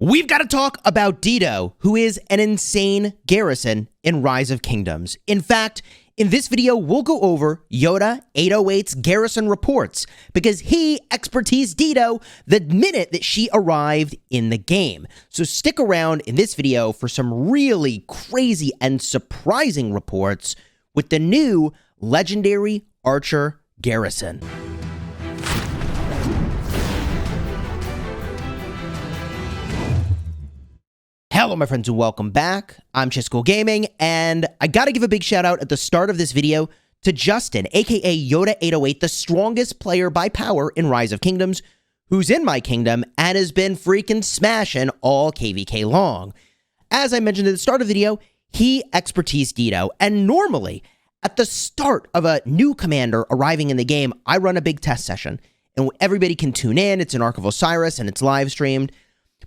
We've got to talk about Dido, who is an insane garrison in Rise of Kingdoms. In fact, in this video, we'll go over Yoda 808's garrison reports because he expertised Dido the minute that she arrived in the game. So stick around in this video for some really crazy and surprising reports with the new legendary archer garrison. Hello, my friends, and welcome back. I'm Chisgule Gaming, and I gotta give a big shout out at the start of this video to Justin, aka Yoda 808, the strongest player by power in Rise of Kingdoms, who's in my kingdom and has been freaking smashing all KVK long. As I mentioned at the start of the video, he expertised Dido, and normally, at the start of a new commander arriving in the game, I run a big test session, and everybody can tune in. It's an Ark of Osiris, and it's live streamed.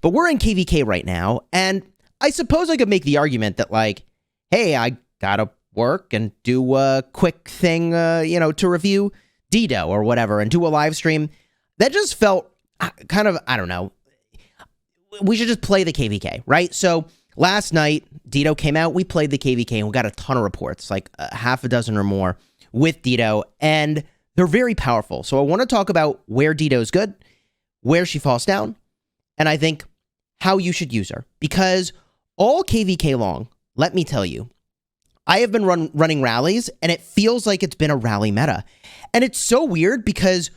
But we're in KVK right now, and I suppose I could make the argument that, like, hey, I gotta work and do a quick thing, to review Dido or whatever and do a live stream. That just felt kind of, I don't know. We should just play the KVK, right? So last night, Dido came out, we played the KVK, and we got a ton of reports, like half a dozen or more with Dido, and they're very powerful. So I want to talk about where Dido's good, where she falls down, and I think how you should use her. Because all KVK long, let me tell you, I have been running rallies, and it feels like it's been a rally meta. And it's so weird because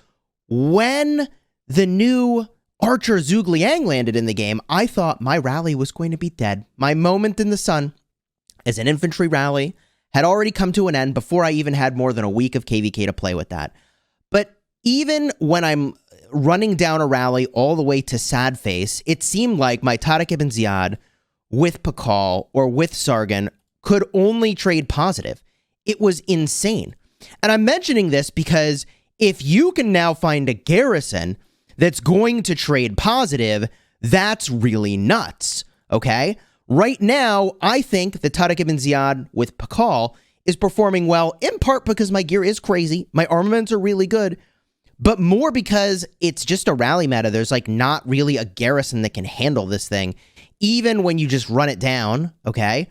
when the new archer Zhuge Liang landed in the game, I thought my rally was going to be dead. My moment in the sun as an infantry rally had already come to an end before I even had more than a week of KVK to play with that. But even when I'm running down a rally all the way to sad face, it seemed like my Tariq ibn Ziyad with Pakal or with Sargon could only trade positive. It was insane. And I'm mentioning this because if you can now find a garrison that's going to trade positive, that's really nuts, okay? Right now, I think the Tariq ibn Ziyad with Pakal is performing well, in part because my gear is crazy, my armaments are really good, but more because it's just a rally meta. There's like not really a garrison that can handle this thing. Even when you just run it down, okay,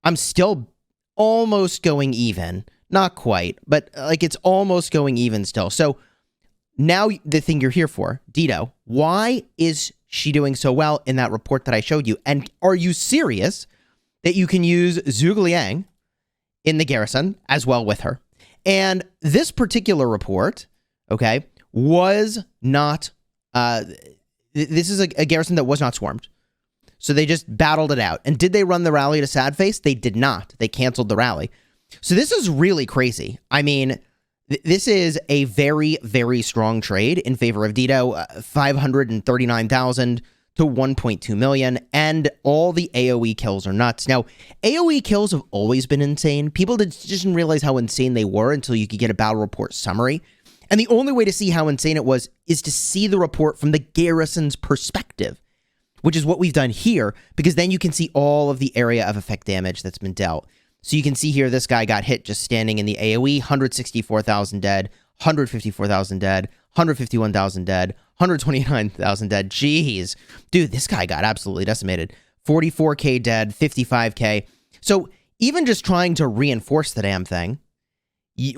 I'm still almost going even. Not quite, but like it's almost going even still. So now the thing you're here for, Dido, why is she doing so well in that report that I showed you? And are you serious that you can use Zhuge Liang in the garrison as well with her? And this particular report, okay, was not, this is a garrison that was not swarmed. So they just battled it out. And did they run the rally to sad face? They did not. They canceled the rally. So this is really crazy. I mean, this is a very, very strong trade in favor of Dido, 539,000 to 1.2 million, and all the AoE kills are nuts. Now, AoE kills have always been insane. People just didn't realize how insane they were until you could get a battle report summary. And the only way to see how insane it was is to see the report from the garrison's perspective, which is what we've done here, because then you can see all of the area of effect damage that's been dealt. So you can see here, this guy got hit just standing in the AoE, 164,000 dead, 154,000 dead, 151,000 dead, 129,000 dead. Jeez. Dude, this guy got absolutely decimated. 44k dead, 55k. So even just trying to reinforce the damn thing,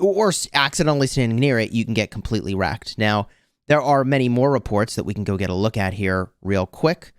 or accidentally standing near it, you can get completely wrecked. Now, there are many more reports that we can go get a look at here real quick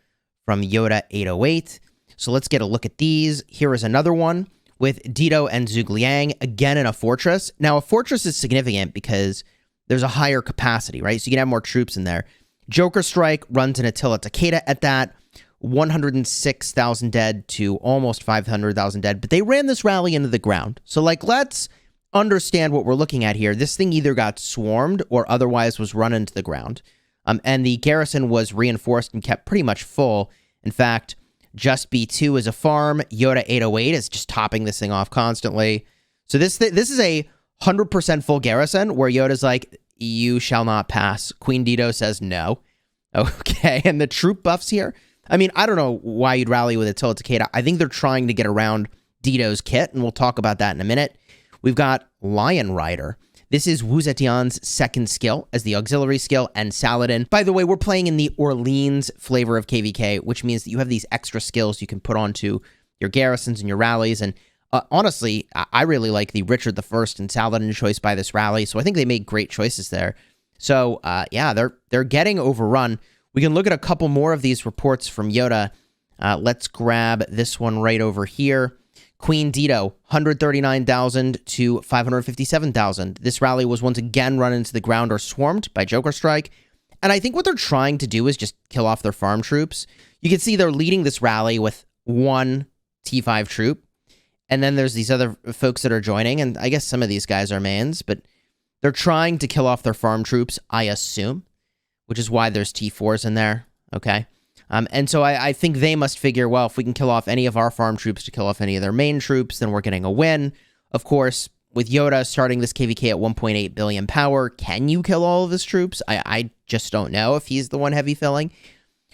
from Yoda 808. So let's get a look at these. Here is another one with Dido and Zhuge Liang, again in a fortress. Now, a fortress is significant because there's a higher capacity, right? So you can have more troops in there. Joker Strike runs an Attila Takeda at that, 106,000 dead to almost 500,000 dead, but they ran this rally into the ground. So, like, let's understand what we're looking at here. This thing either got swarmed or otherwise was run into the ground. And the garrison was reinforced and kept pretty much full. In fact, Just B2 is a farm. Yoda 808 is just topping this thing off constantly. So this is a 100% full garrison where Yoda's like, you shall not pass. Queen Dido says no. Okay, and the troop buffs here. I mean, I don't know why you'd rally with Attila Takeda. I think they're trying to get around Dido's kit, and we'll talk about that in a minute. We've got Lion Rider. This is Wu Zetian's second skill as the auxiliary skill and Saladin. By the way, we're playing in the Orleans flavor of KVK, which means that you have these extra skills you can put onto your garrisons and your rallies. And honestly, I really like the Richard I and Saladin choice by this rally. So I think they made great choices there. So yeah, they're getting overrun. We can look at a couple more of these reports from Yoda. Let's grab this one right over here. Queen Dido, 139,000 to 557,000. This rally was once again run into the ground or swarmed by Joker Strike. And I think what they're trying to do is just kill off their farm troops. You can see they're leading this rally with one T5 troop. And then there's these other folks that are joining. And I guess some of these guys are mains, but they're trying to kill off their farm troops, I assume, which is why there's T4s in there. Okay. And so I think they must figure, well, if we can kill off any of our farm troops to kill off any of their main troops, then we're getting a win. Of course, with Yoda starting this KVK at 1.8 billion power, can you kill all of his troops? I just don't know if he's the one heavy filling.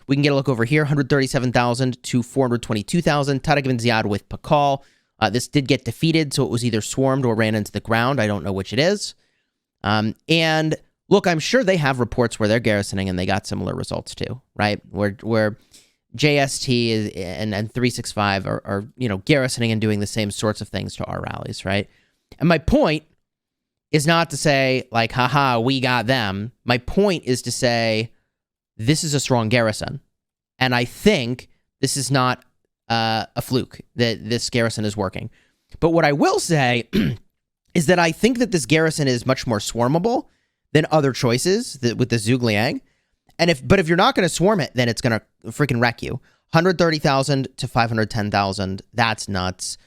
We can get a look over here, 137,000 to 422,000. Tariq ibn Ziyad with Pakal. This did get defeated, so it was either swarmed or ran into the ground. I don't know which it is. And look, I'm sure they have reports where they're garrisoning and they got similar results too, right? Where JST and 365 are garrisoning and doing the same sorts of things to our rallies, right? And my point is not to say like, haha, we got them. My point is to say this is a strong garrison. And I think this is not a fluke that this garrison is working. But what I will say is that I think that this garrison is much more swarmable than other choices with the Zhuge Liang. But if you're not going to swarm it, then it's going to freaking wreck you. 130,000 to 510,000. That's nuts.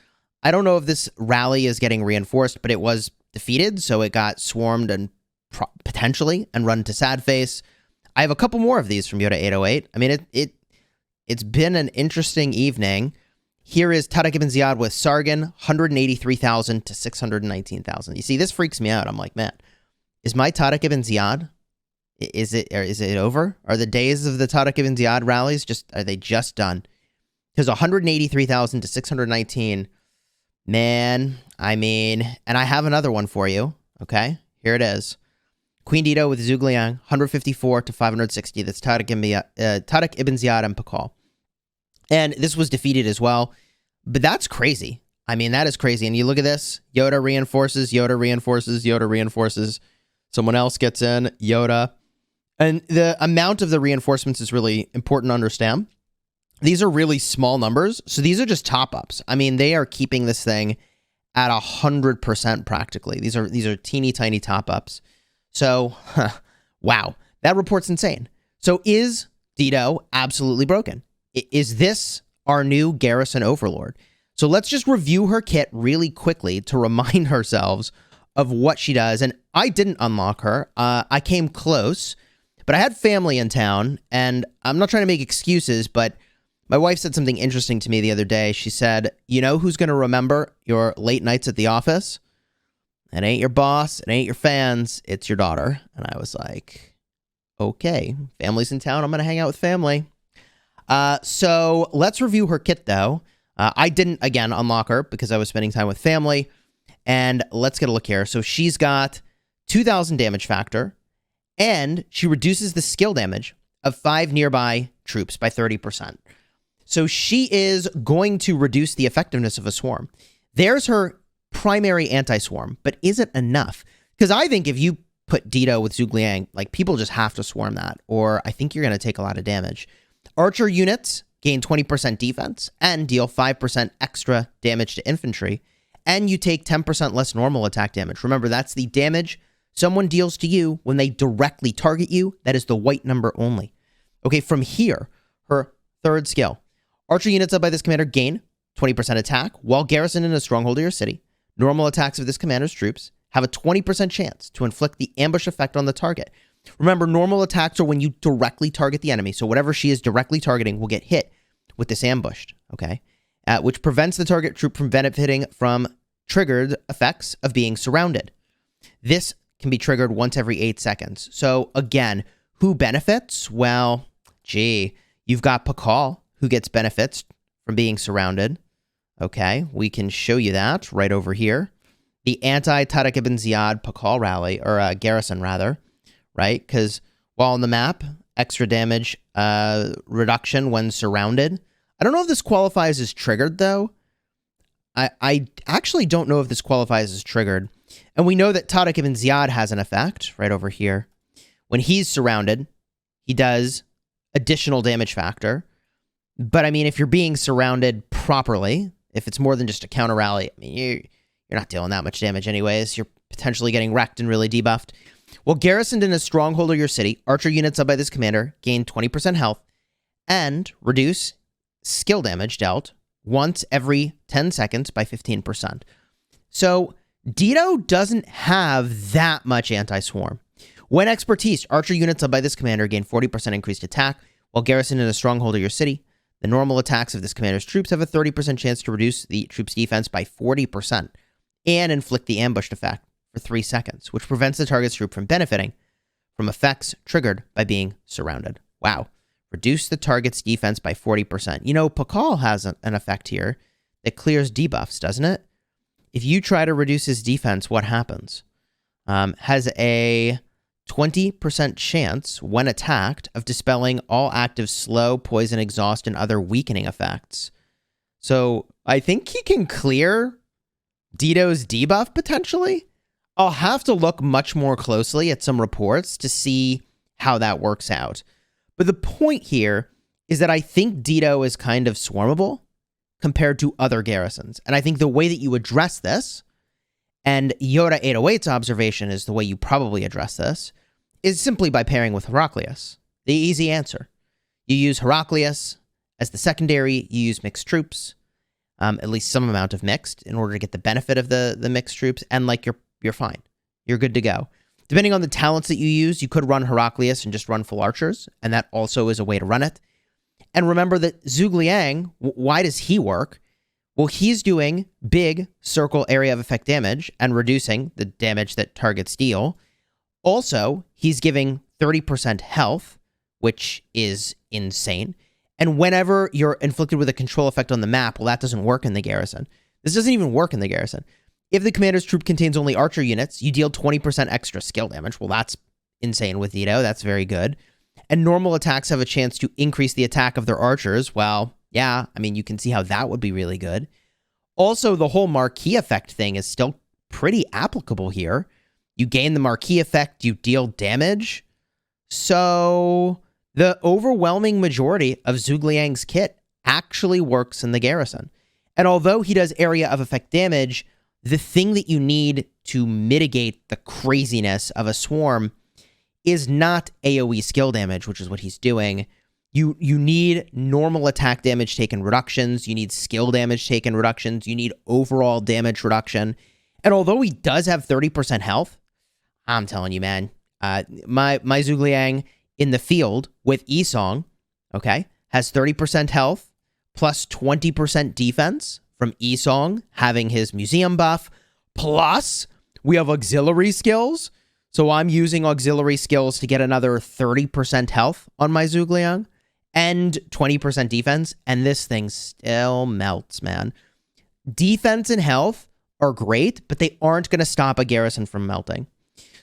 I don't know if this rally is getting reinforced, but it was defeated, so it got swarmed and potentially and run to sad face. I have a couple more of these from Yoda 808. I mean, it's been an interesting evening. Here is Tariq ibn Ziyad with Sargon, 183,000 to 619,000. You see, this freaks me out. I'm like, man, is my Tariq ibn Ziyad, is it over? Are the days of the Tariq ibn Ziyad rallies are they just done? Because 183,000 to 619, man, I mean, and I have another one for you, okay? Here it is. Queen Dido with Zhuge Liang, 154 to 560. That's Tariq ibn Ziyad and Pakal. And this was defeated as well. But that's crazy. I mean, that is crazy. And you look at this. Yoda reinforces, Yoda reinforces, Yoda reinforces. Someone else gets in, Yoda. And the amount of the reinforcements is really important to understand. These are really small numbers. So these are just top-ups. I mean, they are keeping this thing at 100% practically. These are teeny tiny top-ups. So, wow. That report's insane. So is Dido absolutely broken? Is this our new garrison overlord? So let's just review her kit really quickly to remind ourselves of what she does. And I didn't unlock her. I came close, but I had family in town, and I'm not trying to make excuses, but my wife said something interesting to me the other day. She said, you know who's going to remember your late nights at the office? It ain't your boss. It ain't your fans. It's your daughter. And I was like, okay, family's in town. I'm going to hang out with family. So let's review her kit, though. I didn't, again, unlock her because I was spending time with family. And let's get a look here. So she's got 2,000 damage factor, and she reduces the skill damage of 5 nearby troops by 30%. So she is going to reduce the effectiveness of a swarm. There's her primary anti-swarm, but is it enough? Because I think if you put Dido with Zhuge Liang, like, people just have to swarm that, or I think you're going to take a lot of damage. Archer units gain 20% defense and deal 5% extra damage to infantry, and you take 10% less normal attack damage. Remember, that's the damage someone deals to you when they directly target you. That is the white number only. Okay, from here, her third skill. Archer units led by this commander gain 20% attack while garrisoned in a stronghold of your city. Normal attacks of this commander's troops have a 20% chance to inflict the ambush effect on the target. Remember, normal attacks are when you directly target the enemy. So whatever she is directly targeting will get hit with this ambushed, okay? Which prevents the target troop from benefiting from triggered effects of being surrounded. This can be triggered once every 8 seconds. So again, who benefits? Well, gee, you've got Pakal, who gets benefits from being surrounded. Okay, we can show you that right over here. the anti-Tariq ibn Ziyad Pakal rally, or garrison rather, right? Because while on the map, extra damage reduction when surrounded. I don't know if this qualifies as triggered, though. I actually don't know if this qualifies as triggered. And we know that Tariq ibn Ziyad has an effect right over here. When he's surrounded, he does additional damage factor. But, I mean, if you're being surrounded properly, if it's more than just a counter rally, I mean, you're not dealing that much damage anyways. You're potentially getting wrecked and really debuffed. Well, garrisoned in a stronghold of your city, archer units led by this commander gain 20% health and reduce skill damage dealt once every 10 seconds by 15%. So Dido doesn't have that much anti-swarm. When expertise, archer units led by this commander gain 40% increased attack while garrisoned in a stronghold of your city. The normal attacks of this commander's troops have a 30% chance to reduce the troops' defense by 40% and inflict the ambushed effect for 3 seconds, which prevents the target's troop from benefiting from effects triggered by being surrounded. Wow. Reduce the target's defense by 40%. You know, Pakal has an effect here that clears debuffs, doesn't it? If you try to reduce his defense, what happens? Has a 20% chance, when attacked, of dispelling all active slow, poison, exhaust, and other weakening effects. So I think he can clear Dido's debuff, potentially. I'll have to look much more closely at some reports to see how that works out. But the point here is that I think Dido is kind of swarmable compared to other garrisons. And I think the way that you address this, and Yoda 808's observation is the way you probably address this, is simply by pairing with Heraclius. The easy answer. You use Heraclius as the secondary, you use mixed troops, at least some amount of mixed, in order to get the benefit of the mixed troops, and like you're fine. You're good to go. Depending on the talents that you use, you could run Heraclius and just run full archers, and that also is a way to run it. And remember that Zhuge Liang, why does he work? Well, he's doing big circle area of effect damage and reducing the damage that targets deal. Also, he's giving 30% health, which is insane. And whenever you're inflicted with a control effect on the map, well, that doesn't work in the garrison. This doesn't even work in the garrison. If the commander's troop contains only archer units, you deal 20% extra skill damage. Well, that's insane with Dido. That's very good. And normal attacks have a chance to increase the attack of their archers. Well, yeah, I mean, you can see how that would be really good. Also, the whole marquee effect thing is still pretty applicable here. You gain the marquee effect, you deal damage. So the overwhelming majority of Zhuge Liang's kit actually works in the garrison. And although he does area of effect damage, the thing that you need to mitigate the craziness of a swarm is not AoE skill damage, which is what he's doing. You need normal attack damage taken reductions. You need skill damage taken reductions. You need overall damage reduction. And although he does have 30% health, I'm telling you, man, my Zhuge Liang in the field with Isong, okay, has 30% health plus 20% defense from Isong having his museum buff. Plus, we have auxiliary skills. So I'm using auxiliary skills to get another 30% health on my Zhuge Liang and 20% defense. And this thing still melts, man. Defense and health are great, but they aren't going to stop a garrison from melting.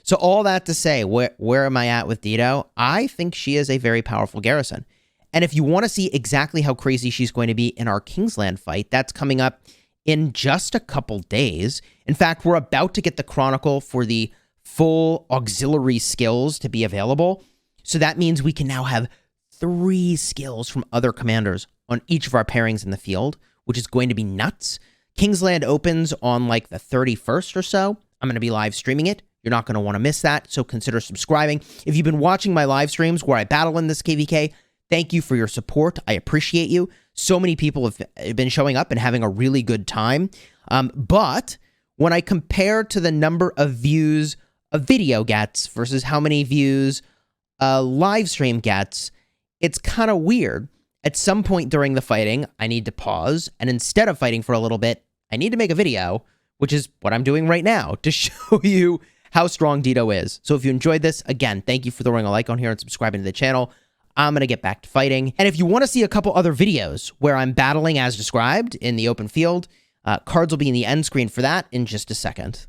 So all that to say, where am I at with Dido? I think she is a very powerful garrison. And if you want to see exactly how crazy she's going to be in our Kingsland fight, that's coming up in just a couple days. In fact, we're about to get the Chronicle for the full auxiliary skills to be available. So that means we can now have 3 skills from other commanders on each of our pairings in the field, which is going to be nuts. Kingsland opens on like the 31st or so. I'm going to be live streaming it. You're not going to want to miss that, so consider subscribing. If you've been watching my live streams where I battle in this KVK, thank you for your support. I appreciate you. So many people have been showing up and having a really good time. But when I compare to the number of views a video gets versus how many views a live stream gets, it's kind of weird. At some point during the fighting, I need to pause, and instead of fighting for a little bit, I need to make a video, which is what I'm doing right now, to show you how strong Dido is. So if you enjoyed this, again, thank you for throwing a like on here and subscribing to the channel. I'm going to get back to fighting. And if you want to see a couple other videos where I'm battling as described in the open field, Cards will be in the end screen for that in just a second.